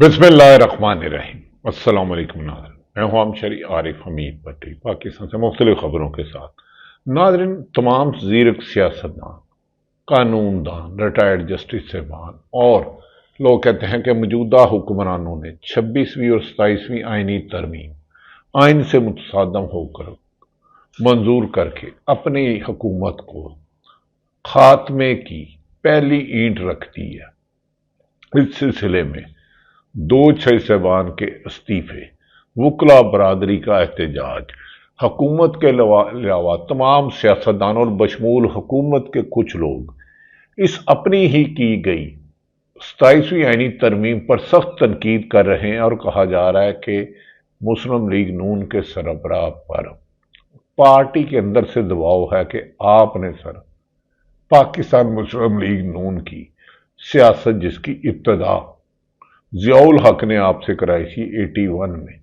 बिस्मिल्लाहिर्रहमानिर्रहीम। अस्सलाम वालेकुम नाज़रीन, मैं हूं शरी आरिफ हमीद भट्टी पाकिस्तान से मुख्तलिफ खबरों के साथ। नाज़रीन, तमाम ज़ीरक सियासतदान, कानूनदान, रिटायर्ड जस्टिस साहबान और लोग कहते हैं कि मौजूदा हुक्मरानों ने 26वीं और 27वीं आइनी तरमीम आइन से मुतसादम होकर मंजूर करके अपनी हुकूमत को खात्मे की पहली ईंट रख दी है। इस सिलसिले में 2 साहबान के इस्तीफे, वकला बरादरी का एहतजाज, हुकूमत के अलावा तमाम सियासतदान और बशमूल हुकूमत के कुछ लोग इस अपनी ही की गई 27वीं आइनी तरमीम पर सख्त तनकीद कर रहे हैं और कहा जा रहा है कि मुस्लिम लीग नून के सरबराह पर पार्टी के अंदर से दबाव है कि आपने सर पाकिस्तान मुस्लिम लीग नून की सियासत जिसकी इब्तदा ज़ियाउल हक ने आपसे कराई थी 81 में,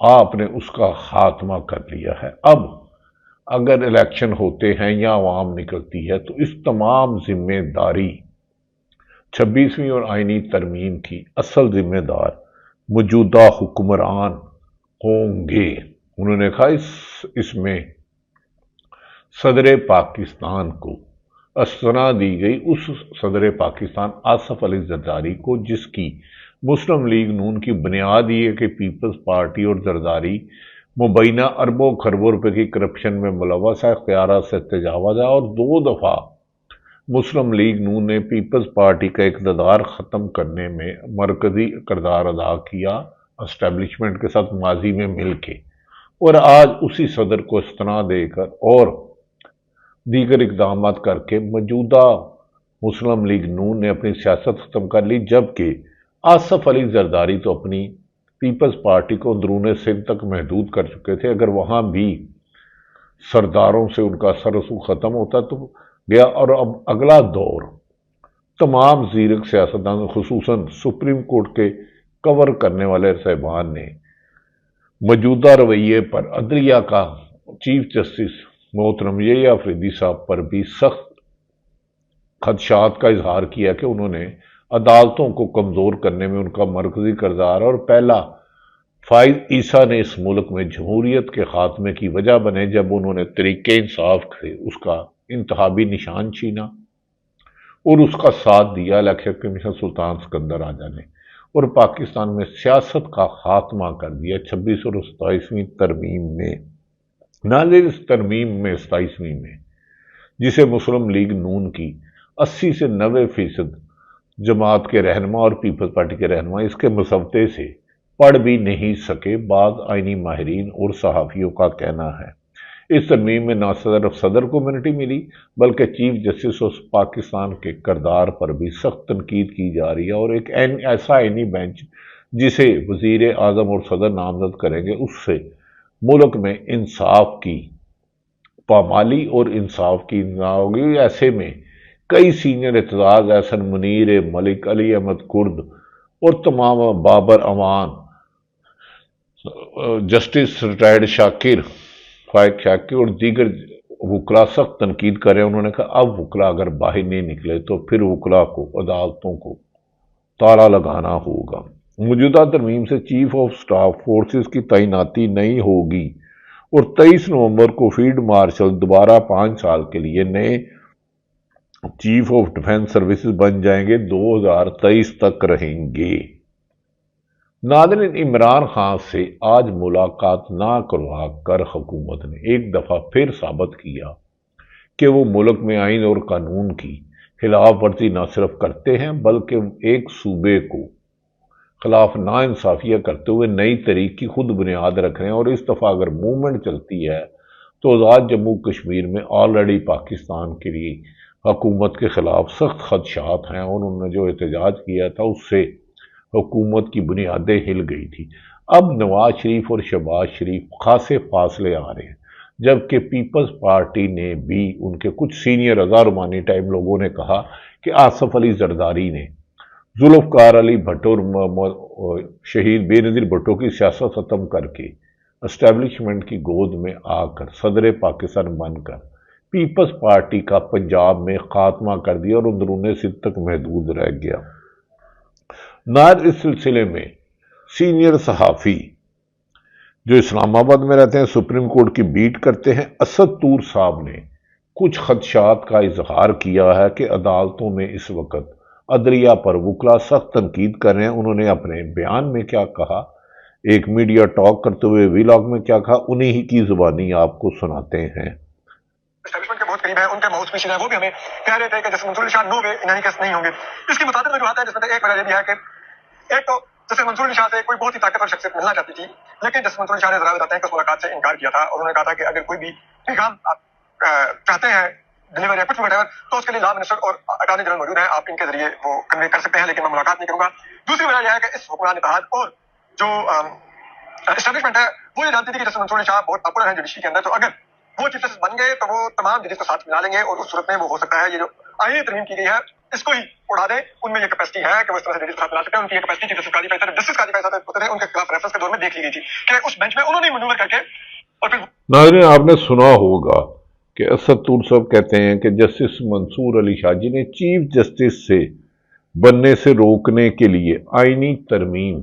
आपने उसका खात्मा कर लिया है। अब अगर इलेक्शन होते हैं या अवाम निकलती है तो इस तमाम जिम्मेदारी 26वीं और आइनी तरमीम की असल जिम्मेदार मौजूदा हुक्मरान होंगे। उन्होंने कहा इसमें सदर पाकिस्तान को अस्तना दी गई उस सदर पाकिस्तान आसफ अली जरदारी को, जिसकी मुस्लिम लीग नून की बुनियाद ये है कि पीपल्स पार्टी और जरदारी मुबैना अरबों खरबों रुपए की करप्शन में मुलव्वस है, इख्तियारात से तजावुज़ है और 2 दफ़ा मुस्लिम लीग नून ने पीपल्स पार्टी का इक़्तिदार ख़त्म करने में मरकज़ी किरदार अदा किया एस्टेब्लिशमेंट के साथ माजी में मिल के, और आज उसी सदर को इस्तना देकर और दीगर इक़दाम करके मौजूदा मुस्लिम लीग नून ने अपनी सियासत ख़त्म कर ली, जबकि आसफ अली जरदारी तो अपनी पीपल्स पार्टी को अंदरूने सिंध तक महदूद कर चुके थे। अगर वहाँ भी सरदारों से उनका सरसू ख़त्म होता तो गया, और अब अगला दौर तमाम ज़ीरक सियासतदान खुसूसन सुप्रीम कोर्ट के कवर करने वाले साहबान ने मौजूदा रवैये पर अदलिया का चीफ जस्टिस मोहतरम यहिया अफरीदी साहब पर भी सख्त खदशात का इजहार किया कि उन्होंने अदालतों को कमज़ोर करने में उनका मरकज़ी किरदार, और पहला फाइज ईसा ने इस मुल्क में जमहूरियत के खात्मे की वजह बने जब उन्होंने तरीके इंसाफ से उसका इंतहाबी निशान छीना और उसका साथ दिया इलेक्शन कमीशन सुल्तान सिकंदर आजा ने, और पाकिस्तान में सियासत का खात्मा कर दिया 26 और 27वीं तरमीम में। नाज़रीन, इस तरमीम में 27वीं में जिसे मुस्लिम लीग नून की 80 से 90% जमात के रहनुमा और पीपल्स पार्टी के रहनुमा इसके मसवदे से पढ़ भी नहीं सके, बाद आइनी माहिरीन और सहाफ़ियों का कहना है। इस तरमीम में न सिर्फ सदर को इम्यूनिटी मिली बल्कि चीफ जस्टिस ऑफ पाकिस्तान के किरदार पर भी सख्त तनकीद की जा रही है, और एक ऐसा आइनी बेंच जिसे वज़ीर आज़म और सदर नामजद करेंगे उससे मुल्क में इंसाफ की पामाली और इंसाफ की ना होगी। ऐसे में कई सीनियर एतजाज एहसन मुनीर, मलिक, अली अहमद कुर्द और तमाम बाबर अमान, जस्टिस रिटायर्ड शाकिर फाइक शाकिर और दीगर वकला सख्त तनकीद करें। उन्होंने कहा अब वकला अगर बाहर नहीं निकले तो फिर वकला को अदालतों को ताला लगाना होगा। मौजूदा तरमीम से चीफ ऑफ स्टाफ फोर्सेस की तैनाती नहीं होगी और 23 नवंबर को फील्ड मार्शल दोबारा 5 साल के लिए नए चीफ ऑफ डिफेंस सर्विसेज बन जाएंगे, 2023 तक रहेंगे। नाज़रीन, इमरान खान से आज मुलाकात ना करवा कर हुकूमत ने एक दफ़ा फिर साबित किया कि वो मुल्क में आइन और कानून की खिलाफ वर्जी न सिर्फ करते हैं बल्कि एक सूबे को खिलाफ नाइंसाफियाँ करते हुए नई तरीक की खुद बुनियाद रख रहे हैं। और इस दफ़ा अगर मूवमेंट चलती है तो आज़ाद जम्मू कश्मीर में ऑलरेडी पाकिस्तान के लिए हुकूमत के खिलाफ सख्त खदशात हैं, और उन्होंने जो एहतजाज किया था उससे हुकूमत की बुनियादें हिल गई थी। अब नवाज शरीफ और शहबाज शरीफ खासे फासले आ रहे हैं, जबकि पीपल्स पार्टी ने भी उनके कुछ सीनियर अज़ारुमानी टाइप लोगों ने कहा कि आसफ अली जरदारी ने जुल्फ़कार अली भट्टो और शहीद बेनज़ीर भट्टो की सियासत ख़त्म करके एस्टेब्लिशमेंट की गोद में आकर सदर पाकिस्तान बनकर पीपल्स पार्टी का पंजाब में खात्मा कर दिया और अंदरूनी सिंध तक महदूद रह गया। नार इस सिलसिले में सीनियर सहाफ़ी जो इस्लामाबाद में रहते हैं, सुप्रीम कोर्ट की बीट करते हैं, असद तूर साहब ने कुछ खदशात का इजहार किया है कि अदालतों में इस वक्त अदलिया पर वकला सख्त तनकीद कर रहे हैं। उन्होंने अपने बयान में क्या कहा, एक मीडिया टॉक करते हुए वीलॉग में क्या कहा, उन्हीं ही की जुबानी आपको सुनाते हैं। एस्टैब्लिशमेंट के बहुत करीब है, उनके माउथ मिशन है, वो भी हमें कह रहे थे कि जैसे Mansoor Ali Shah no way in any case नहीं होंगे। इसकी मुताबिक में जो आता है जिसमें एक वजह ये भी है कि एक तो जैसे मंसूर अली शाह से कोई बहुत ही ताकतवर शख्सियत मिलना चाहती थी, लेकिन जैसे मंसूर अली शाह ने जरा बताते हैं कि उस मुलाकात से इनकार किया था और उन्होंने कहा था कि अगर कोई भी पैगाम आप चाहते हैं डिलीवर या कुछ भी whatever, तो उसके लिए लॉ मिनिस्टर और अटॉर्नी जनरल मौजूद हैं, आप इनके जरिए वो कन्वे कर सकते हैं, लेकिन मैं मुलाकात नहीं करूंगा। दूसरी वजह यह है कि इस हुक्मरान इत्तेहाद और जो एस्टैब्लिशमेंट है वो ये जानती थी कि जैसे मंसूर अली शाह बहुत पॉपुलर है जुडिशरी के अंदर, तो अगर वो चीफ जस्टिस बन गए तो वो तमाम जजेस को साथ मिला लेंगे और उस सूरत में वो हो सकता है ये जो आईनी तरमीम की गई है इसको ही उड़ा दें। उनमें ये कैपेसिटी है कि वो इस तरह से जजेस को साथ मिला सकते हैं। उनकी ये कैपेसिटी चीफ जस्टिस काजी फैसला जस्टिस काजी फैसला होते थे, उनके खिलाफ रेफरेंस के दौर में देख ली गई थी कि उस बेंच में उन्होंने मनूवर करके और फिर नाज़रीन, आपने सुना होगा कि असद तूर साहब कहते हैं कि जस्टिस मंसूर अली शाह जिन्हें चीफ जस्टिस से बनने से रोकने के लिए आईनी तरमीम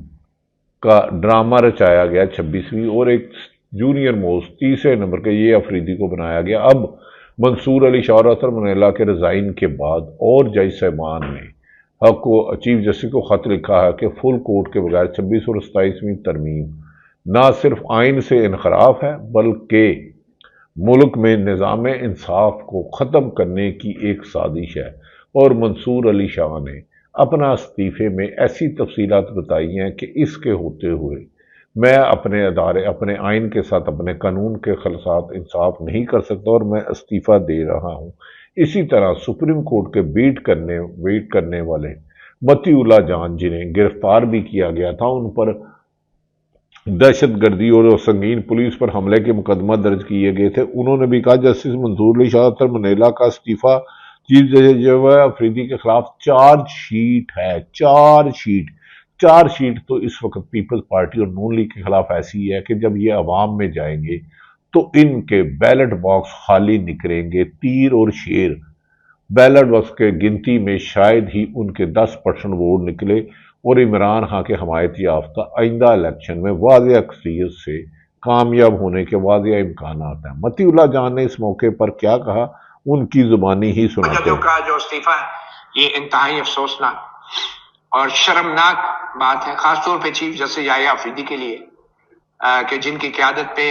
का ड्रामा रचाया गया 26वीं, और एक जूनियर मोस्ट तीसरे नंबर के ये अफरीदी को बनाया गया। अब मंसूर अली शाह और अतर मुनैला के रिजाइन के बाद और जज साहबान ने हक को चीफ जस्टिस को खत लिखा है कि फुल कोर्ट के बगैर 26 और 27वीं तरमीम ना सिर्फ आइन से इनखराफ है बल्कि मुल्क में निज़ाम इंसाफ को ख़त्म करने की एक साजिश है। और मंसूर अली शाह ने अपना इस्तीफ़े में ऐसी तफसीलात बताई हैं कि इसके होते हुए मैं अपने अदारे अपने आइन के साथ अपने कानून के साथ इंसाफ नहीं कर सकता और मैं इस्तीफ़ा दे रहा हूँ। इसी तरह सुप्रीम कोर्ट के वेट करने वाले मतीउल्लाह जान जिन्हें गिरफ्तार भी किया गया था, उन पर दहशत गर्दी और संगीन पुलिस पर हमले के मुकदमा दर्ज किए गए थे। उन्होंने भी कहा जस्टिस मंसूर अली शाह अतर मुनैला का इस्तीफा चीफ जस्टिस अफरीदी के खिलाफ चार्जशीट है। चार्जशीट तो इस वक्त पीपल्स पार्टी और नून लीग के खिलाफ ऐसी है कि जब ये अवाम में जाएंगे तो इनके बैलेट बॉक्स खाली निकलेंगे। तीर और शेर बैलेट बॉक्स के गिनती में शायद ही उनके 10% वोट निकले और इमरान खान के हमायत याफ्ता आइंदा इलेक्शन में वाज़ेह अक्सरियत से कामयाब होने के वाज़ेह इम्कान हैं। मतीउल्लाह जान ने इस मौके पर क्या कहा, उनकी जुबानी ही सुनाते हैं। का जो इस्तीफा है ये इंतहाई अफसोसनाक और शर्मनाक बात है, खासतौर पे चीफ जस्टिस याह्या अफरीदी के लिए कि जिनकी क़यादत पे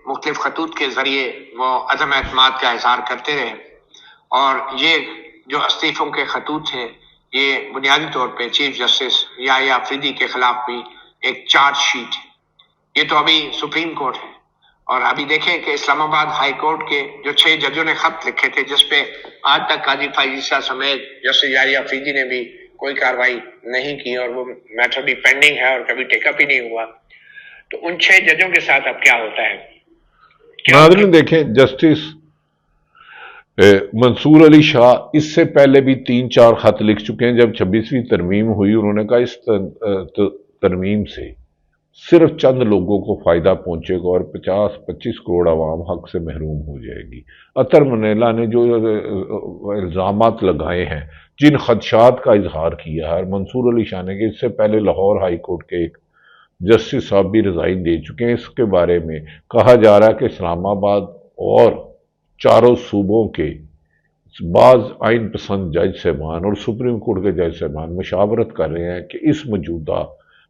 मुख्तलिफ खतूत के जरिए वो अदम एतमाद का इजहार करते रहे। और ये जो इस्तीफ़ों के खतूत हैं ये बुनियादी तौर पे चीफ जस्टिस याह्या अफरीदी के खिलाफ भी एक चार्जशीट है। ये तो अभी सुप्रीम कोर्ट है और अभी देखें कि इस्लामाबाद हाई कोर्ट के जो 6 जजों ने खत लिखे थे जिसपे आज तक काजी फाइज़ा समेत जस्टिस याह्या अफरीदी ने भी कोई कार्रवाई नहीं की और वो मैटर भी पेंडिंग है और कभी टेकअप ही नहीं हुआ, तो उन 6 जजों के साथ अब क्या होता है। नाज़रीन देखें, जस्टिस मंसूर अली शाह इससे पहले भी 3-4 खत लिख चुके हैं। जब 26वीं तरमीम हुई उन्होंने कहा इस तरमीम से सिर्फ चंद लोगों को फ़ायदा पहुंचेगा और 50-25 करोड़ आवाम हक से महरूम हो जाएगी। अतर मुनैला ने जो इल्ज़ामात लगाए हैं, जिन खदशात का इजहार किया है, मंसूर अली शाह ने कि इससे पहले लाहौर हाई कोर्ट के एक जस्टिस साहब भी रिज़ाइन दे चुके हैं। इसके बारे में कहा जा रहा है कि इस्लामाबाद और चारों सूबों के बाज़ आइन पसंद जज साहबान और सुप्रीम कोर्ट के जज साहबान मशावरत कर रहे हैं कि इस मौजूदा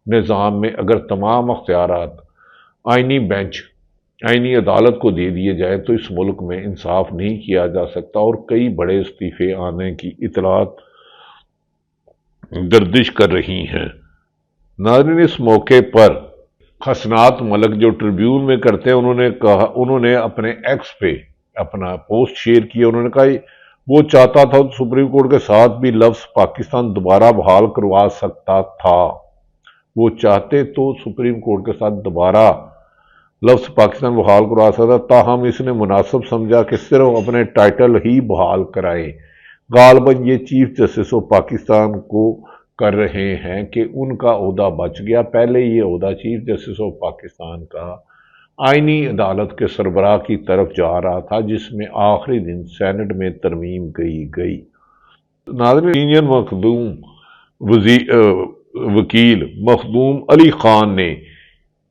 निज़ाम में अगर तमाम अख्तियारात आइनी बेंच आइनी अदालत को दे दिए जाए तो इस मुल्क में इंसाफ नहीं किया जा सकता और कई बड़े इस्तीफ़े आने की इतलात गर्दिश कर रही हैं। नाज़रीन, इस मौके पर हसनात मलिक जो ट्रिब्यून में करते हैं उन्होंने अपने एक्स पे अपना पोस्ट शेयर किया। उन्होंने कहा वो चाहता था तो सुप्रीम कोर्ट के साथ भी लफ्ज़ पाकिस्तान दोबारा बहाल करवा सकता था। वो चाहते तो सुप्रीम कोर्ट के साथ दोबारा लफ्ज़ पाकिस्तान बहाल करवा सकता, ताहम इसने मुनासिब समझा कि सिर्फ अपने टाइटल ही बहाल कराए। गालबन ये चीफ जस्टिस ऑफ पाकिस्तान को कर रहे हैं कि उनका ओहदा बच गया। पहले ये ओहदा चीफ जस्टिस ऑफ पाकिस्तान का आइनी अदालत के सरबराह की तरफ जा रहा था, जिसमें आखिरी दिन सेनेट में तरमीम की गई। नाज़रीन, सीनियर मखदूम وکیل مخدوم علی خان نے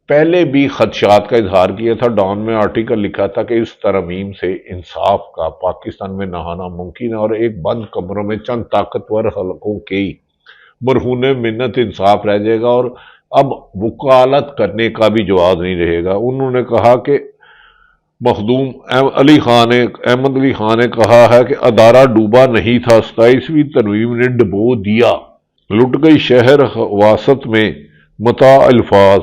پہلے بھی خدشات کا اظہار کیا تھا، ڈان میں آرٹیکل لکھا تھا کہ اس ترمیم سے انصاف کا پاکستان میں نہانا ممکن ہے اور ایک بند کمروں میں چند طاقتور حلقوں کی مرہون منت انصاف رہ جائے گا اور اب وکالت کرنے کا بھی جواز نہیں رہے گا۔ انہوں نے کہا کہ مخدوم احمد علی خان نے کہا ہے کہ ادارہ ڈوبا نہیں تھا، 27ویں ترمیم نے ڈبو دیا، لٹ گئی شہر واسط میں متاع الفاظ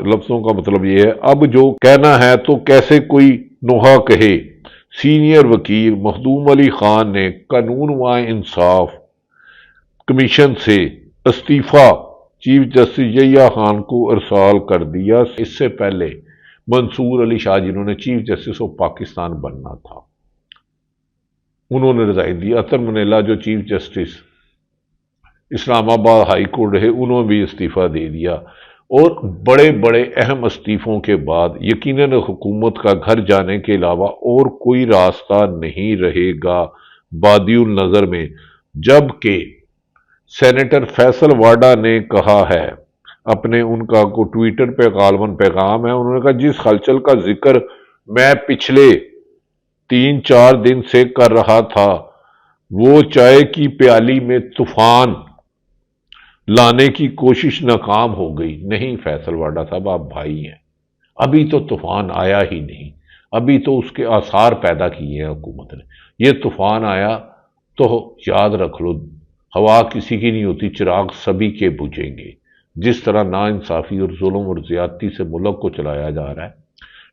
لفظوں کا مطلب یہ ہے اب جو کہنا ہے تو کیسے کوئی نوحہ کہے۔ سینئر وکیل مخدوم علی خان نے قانون و انصاف کمیشن سے استعفی چیف جسٹس یحییٰ خان کو ارسال کر دیا۔ اس سے پہلے منصور علی شاہ جنہوں نے چیف جسٹس آف پاکستان بننا تھا انہوں نے ریزائن دیا۔ اطہر منیلا جو چیف جسٹس اسلام آباد ہائی کورٹ رہے انہوں نے بھی استعفیٰ دے دیا، اور بڑے بڑے اہم استعفوں کے بعد یقیناً حکومت کا گھر جانے کے علاوہ اور کوئی راستہ نہیں رہے گا بادی النظر میں، جبکہ سینیٹر فیصل واڈا نے کہا ہے اپنے ان کا کو ٹویٹر پہ غالباً پیغام ہے، انہوں نے کہا جس ہلچل کا ذکر میں پچھلے 3-4 دن سے کر رہا تھا وہ چائے کی پیالی میں طوفان لانے کی کوشش ناکام ہو گئی۔ نہیں فیصل واڈا صاحب، آپ بھائی ہیں، ابھی تو طوفان آیا ہی نہیں، ابھی تو اس کے آثار پیدا کیے ہیں حکومت نے۔ یہ طوفان آیا تو یاد رکھ لو ہوا کسی کی نہیں ہوتی، چراغ سبھی کے بجھیں گے۔ جس طرح ناانصافی اور ظلم اور زیادتی سے ملک کو چلایا جا رہا ہے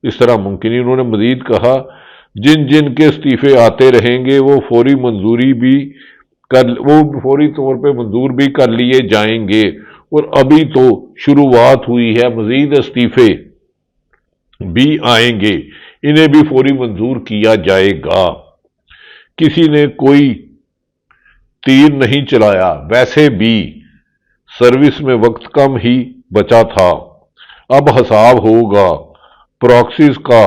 اس طرح ممکن ہی۔ انہوں نے مزید کہا جن کے استعفے آتے رہیں گے وہ فوری طور پہ منظور بھی کر لیے جائیں گے، اور ابھی تو شروعات ہوئی ہے، مزید استعفے بھی آئیں گے، انہیں بھی فوری منظور کیا جائے گا۔ کسی نے کوئی تیر نہیں چلایا، ویسے بھی سروس میں وقت کم ہی بچا تھا، اب حساب ہوگا۔ پراکسیز کا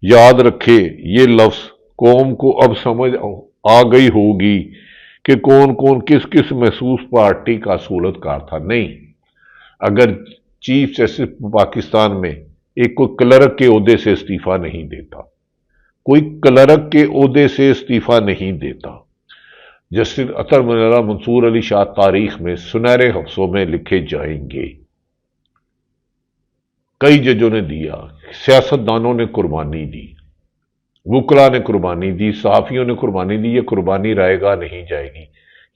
یاد رکھے یہ لفظ قوم کو اب سمجھ آ گئی ہوگی کہ کون کس محسوس پارٹی کا سہولت کار تھا۔ نہیں، اگر چیف جسٹس پاکستان میں کوئی کلرک کے عہدے سے استعفیٰ نہیں دیتا، کوئی کلرک کے عہدے سے استعفیٰ نہیں دیتا، جسٹس اطہر منیلا منصور علی شاہ تاریخ میں سنہرے حفظوں میں لکھے جائیں گے۔ کئی ججوں نے دیا، سیاستدانوں نے قربانی دی، وکلاء نے قربانی دی، صحافیوں نے قربانی دی، یہ قربانی رائے گاہ نہیں جائے گی۔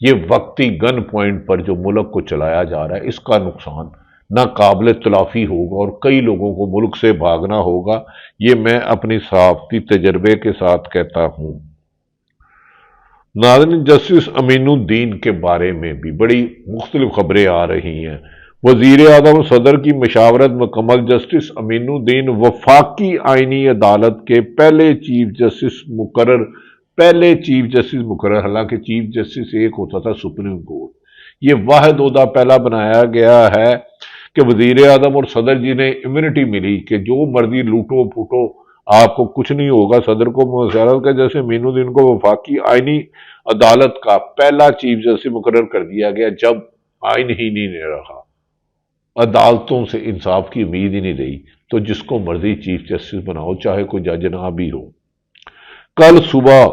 یہ وقتی گن پوائنٹ پر جو ملک کو چلایا جا رہا ہے اس کا نقصان ناقابل تلافی ہوگا اور کئی لوگوں کو ملک سے بھاگنا ہوگا، یہ میں اپنی صحافتی تجربے کے ساتھ کہتا ہوں۔ ناظرین، جسٹس امین الدین کے بارے میں بھی بڑی مختلف خبریں آ رہی ہیں۔ وزیر اعظم اور صدر کی مشاورت مکمل، جسٹس امین الدین وفاقی آئینی عدالت کے پہلے چیف جسٹس مقرر، حالانکہ چیف جسٹس ایک ہوتا تھا سپریم کورٹ، یہ واحد عہدہ پہلا بنایا گیا ہے کہ وزیر اعظم اور صدر جی نے امیونٹی ملی کہ جو مرضی لوٹو پھوٹو آپ کو کچھ نہیں ہوگا۔ صدر کو مشاورت کا جیسے امین الدین کو وفاقی آئینی عدالت کا پہلا چیف جسٹس مقرر کر دیا گیا، جب آئین ہی نہیں رہا، عدالتوں سے انصاف کی امید ہی نہیں رہی، تو جس کو مرضی چیف جسٹس بناؤ، چاہے کوئی جج نہ بھی ہو۔ کل صبح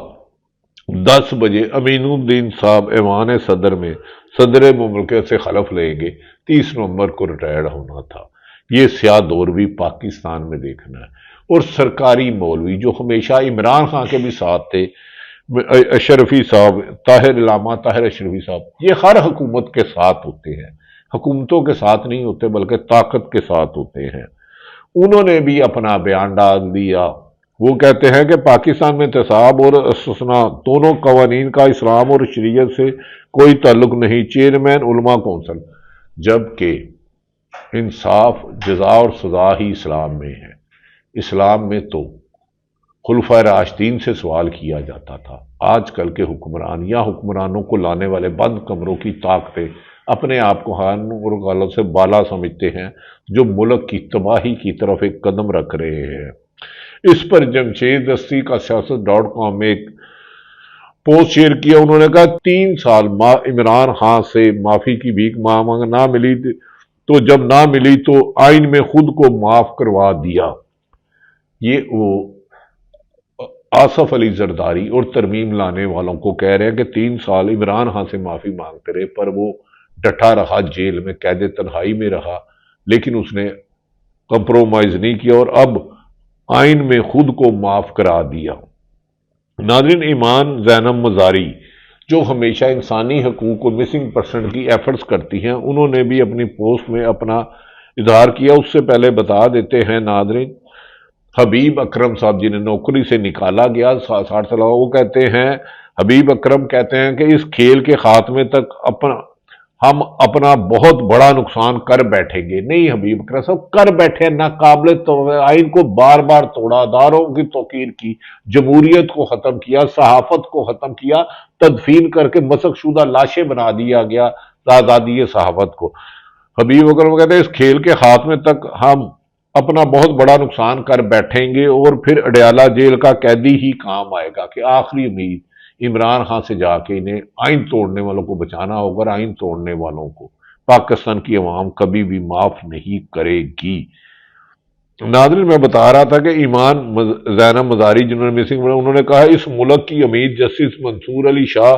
10 بجے امین الدین صاحب ایوان صدر میں صدر مملکت سے خلف لیں گے، 30 نومبر کو ریٹائرڈ ہونا تھا۔ یہ سیاہ دور بھی پاکستان میں دیکھنا ہے، اور سرکاری مولوی جو ہمیشہ عمران خان کے بھی ساتھ تھے، اشرفی صاحب، علامہ طاہر اشرفی صاحب، یہ ہر حکومت کے ساتھ ہوتے ہیں، حکومتوں کے ساتھ نہیں ہوتے بلکہ طاقت کے ساتھ ہوتے ہیں۔ انہوں نے بھی اپنا بیان ڈال دیا، وہ کہتے ہیں کہ پاکستان میں احتساب اور استثناء دونوں قوانین کا اسلام اور شریعت سے کوئی تعلق نہیں، چیئرمین علماء کونسل، جبکہ انصاف، جزا اور سزا ہی اسلام میں ہے۔ اسلام میں تو خلفائے راشدین سے سوال کیا جاتا تھا، آج کل کے حکمران یا حکمرانوں کو لانے والے بند کمروں کی طاقتیں اپنے آپ کو قانون اور عدالت سے بالا سمجھتے ہیں، جو ملک کی تباہی کی طرف ایک قدم رکھ رہے ہیں۔ اس پر جمشید دستی کا سیاست.com میں ایک پوسٹ شیئر کیا، انہوں نے کہا 3 سال عمران خان سے معافی کی بھیک مانگ نہ ملی، تو جب نہ ملی تو آئین میں خود کو معاف کروا دیا۔ یہ وہ آصف علی زرداری اور ترمیم لانے والوں کو کہہ رہے ہیں کہ 3 سال عمران خان سے معافی مانگتے رہے، پر وہ ڈٹا رہا، جیل میں قید تنہائی میں رہا، لیکن اس نے کمپرومائز نہیں کیا اور اب آئین میں خود کو معاف کرا دیا۔ ناظرین، ایمان زینب مزاری جو ہمیشہ انسانی حقوق اور مسنگ پرسن کی ایفرٹس کرتی ہیں، انہوں نے بھی اپنی پوسٹ میں اپنا اظہار کیا۔ اس سے پہلے بتا دیتے ہیں ناظرین، حبیب اکرم صاحب جنہیں نوکری سے نکالا گیا 60 سال، وہ کہتے ہیں، حبیب اکرم کہتے ہیں کہ اس کھیل کے خاتمے تک ہم اپنا بہت بڑا نقصان کر بیٹھیں گے۔ نہیں حبیب اکرم صاحب، کر بیٹھے، ناقابل آئین کو بار بار توڑا، اداروں کی توقیر کی، جمہوریت کو ختم کیا، صحافت کو ختم کیا، تدفین کر کے مسخ شدہ لاشیں بنا دیا گیا آزادی صحافت کو۔ حبیب اکرم کہتے ہیں اس کھیل کے خاتمے تک ہم اپنا بہت بڑا نقصان کر بیٹھیں گے اور پھر اڈیالہ جیل کا قیدی ہی کام آئے گا، کہ آخری امید عمران خان سے جا کے انہیں آئین توڑنے والوں کو بچانا ہوگا، آئین توڑنے والوں کو پاکستان کی عوام کبھی بھی معاف نہیں کرے گی۔ ناظرین، میں بتا رہا تھا کہ ایمان زینب مزاری جنہوں نے مسنگ، انہوں نے کہا اس ملک کی امید جسٹس منصور علی شاہ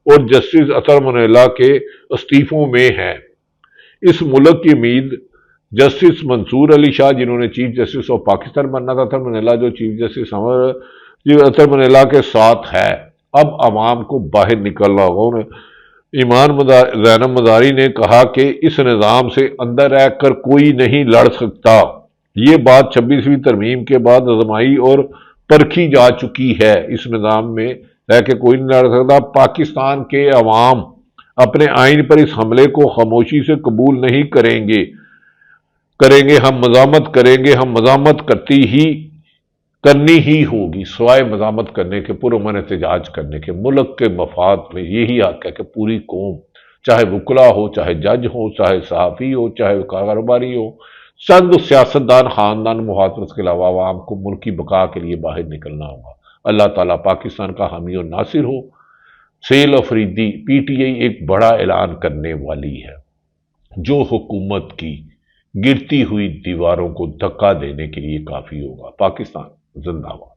اور جسٹس اطہر منیلا کے استعفوں میں ہے۔ اس ملک کی امید جسٹس منصور علی شاہ جنہوں نے چیف جسٹس آف پاکستان بننا تھا، اطہر منیلا جو چیف جسٹس اطہر منیلا کے ساتھ ہے، اب عوام کو باہر نکلنا ہوگا۔ ایمان زینب مزاری نے کہا کہ اس نظام سے اندر رہ کر کوئی نہیں لڑ سکتا، یہ بات 26ویں ترمیم کے بعد آزمائی اور پرکھی جا چکی ہے، اس نظام میں رہ کے کوئی نہیں لڑ سکتا۔ پاکستان کے عوام اپنے آئین پر اس حملے کو خاموشی سے قبول نہیں کریں گے، ہم مزاحمت کریں گے، ہم مزاحمت کرنی ہی ہوگی، سوائے مزاحمت کرنے کے، پرامن احتجاج کرنے کے۔ ملک کے مفاد میں یہی حق ہے کہ پوری قوم، چاہے وکلا ہو، چاہے جج ہو، چاہے صحافی ہو، چاہے کاروباری ہو، چند سیاستدان، خاندان، محافظ کے علاوہ عوام کو ملک کی بقا کے لیے باہر نکلنا ہوگا۔ اللہ تعالیٰ پاکستان کا حامی اور ناصر ہو۔ سیل افریدی، پی ٹی آئی ایک بڑا اعلان کرنے والی ہے جو حکومت کی گرتی ہوئی دیواروں کو دھکا دینے کے لیے کافی ہوگا۔ پاکستان زندہ باد۔